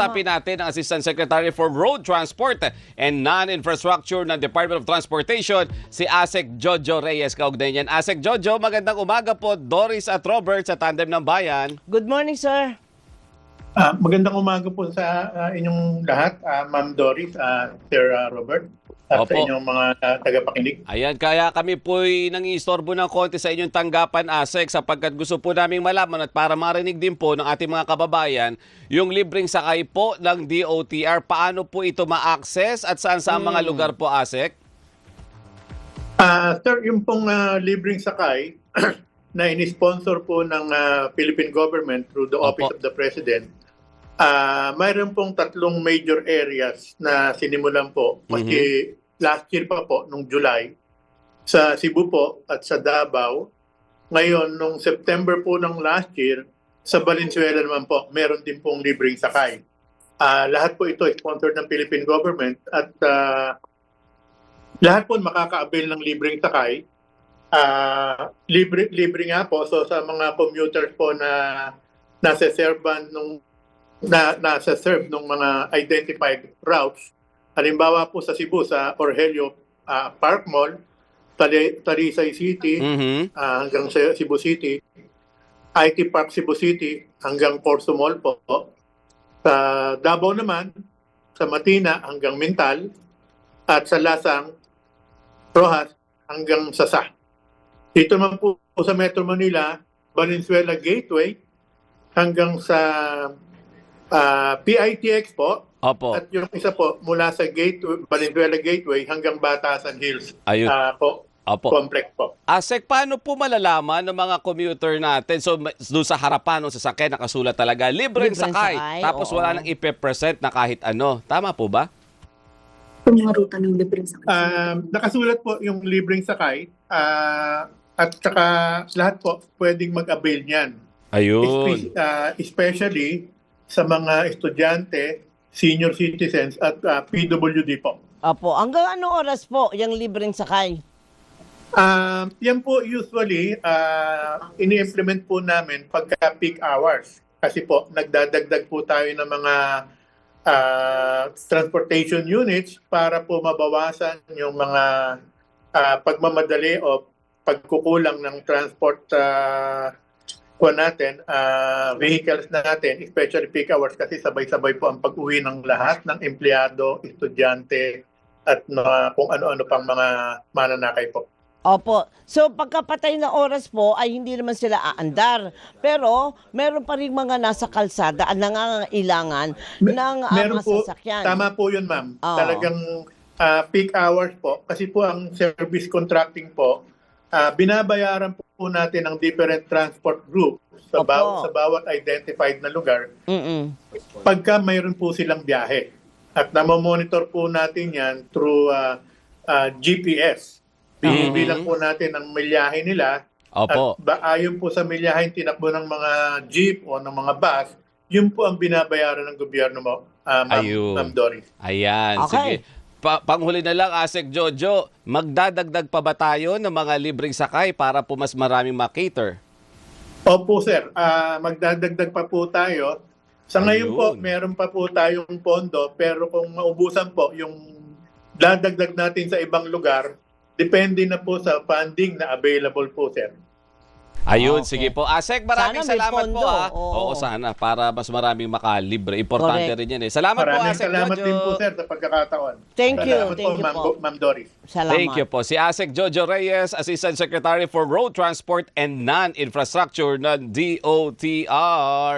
Tapin natin ang Assistant Secretary for Road Transport and Non-Infrastructure ng Department of Transportation, si Asek Jojo Reyes. Kaugnay niyan. Asek Jojo, magandang umaga po. Doris at Robert sa Tandem ng Bayan. Good morning, sir. Magandang umaga po sa inyong lahat, Ma'am Doris, Sir Robert, at sa Opo. inyong mga tagapakinig. Ayan, kaya kami po'y nangiistorbo ng konti sa inyong tanggapan, Asek, sapagkat gusto po naming malaman at para marinig din po ng ating mga kababayan, yung libreng sakay po ng DOTR, paano po ito ma-access at saan mga lugar po, Asek? Sir, yung pong libreng sakay na in-sponsor po ng Philippine government through the Office Opo. of the President, mayroon pong tatlong major areas na sinimulan po, maski last year pa po, nung July, sa Cebu po at sa Davao. Ngayon, nung September po ng last year, sa Valenzuela naman po, meron din pong libreng sakay. Lahat po ito sponsored ng Philippine government at lahat po makaka-avail ng libreng sakay. Libre nga po. So sa mga commuters po na nasa-serve ng mga identified routes, halimbawa po sa Cebu, sa Orhelio Park Mall, Talisay City, hanggang sa Cebu City, IT Park Cebu City, hanggang Corso Mall po. Sa Davao naman, sa Matina hanggang Mintal, at sa Lasang, Rojas hanggang Sasa. Dito naman po sa Metro Manila, Valenzuela Gateway hanggang sa PITX po. Opo. At yung isa po mula sa Valenzuela Gateway hanggang Batasan Hills Ayun. Opo. complex po. Asek, paano po malalaman ng mga commuter natin? So, doon sa harapan ng sasakyan, nakasulat talaga, libreng Libreng sakay. sakay, Tapos oo. wala nang ipe-present na kahit ano. Tama po ba? Yung mga ruta ng libreng sakay. Nakasulat po yung libreng sakay at saka lahat po pwedeng mag-avail niyan. Ayun. Especially sa mga estudyante, senior citizens at PWD po. Opo. Hanggang anong oras po yung libreng sakay? Yan po usually ini-implement po namin pagka peak hours. Kasi po nagdadagdag po tayo ng mga transportation units para po mabawasan yung mga pagmamadali o pagkukulang ng transport vehicles natin, especially peak hours kasi sabay-sabay po ang pag-uwi ng lahat ng empleyado, estudyante at kung ano-ano pang mga mananakay po. Opo. So, pagkapatay na oras po ay hindi naman sila aandar. Pero, meron pa rin mga nasa kalsada ang nangangailangan ng Meron mga po, sasakyan. tama po yun, ma'am. Oo. Talagang peak hours po. Kasi po ang service contracting po, binabayaran po natin ng different transport group sa, Opo. sa bawat identified na lugar pagka mayroon po silang biyahe. At namomonitor po natin yan through GPS. Binibilang po natin ang milyahe nila. Opo. At ayon po sa milyahe tinakbo ng mga jeep o ng mga bus, yun po ang binabayaran ng gobyerno mo, Ayun. Ma'am Doris. Ayan, Okay. sige. Panghuli na lang, Asek Jojo, magdadagdag pa ba tayo ng mga libreng sakay para po mas maraming makater? Opo, sir. Magdadagdag pa po tayo. Sa ngayon po, Ayun. meron pa po tayong pondo, pero kung maubusan po yung dadagdag natin sa ibang lugar, depende na po sa funding na available po, sir. Ayun, Okay. sige po. Asek, maraming Sana may salamat pondo. po. Oo. Oo, sana. Para mas maraming makalibre. Importante Correct. rin yan eh. Salamat po, Maraming Asek salamat Jojo. din po, sir, sa pagkakataon. Thank you. Salamat Thank you Ma'am, po. Ma'am Doris. Salamat. Thank you po. Si Asek Jojo Reyes, Assistant Secretary for Road Transport and Non-Infrastructure ng DOTR.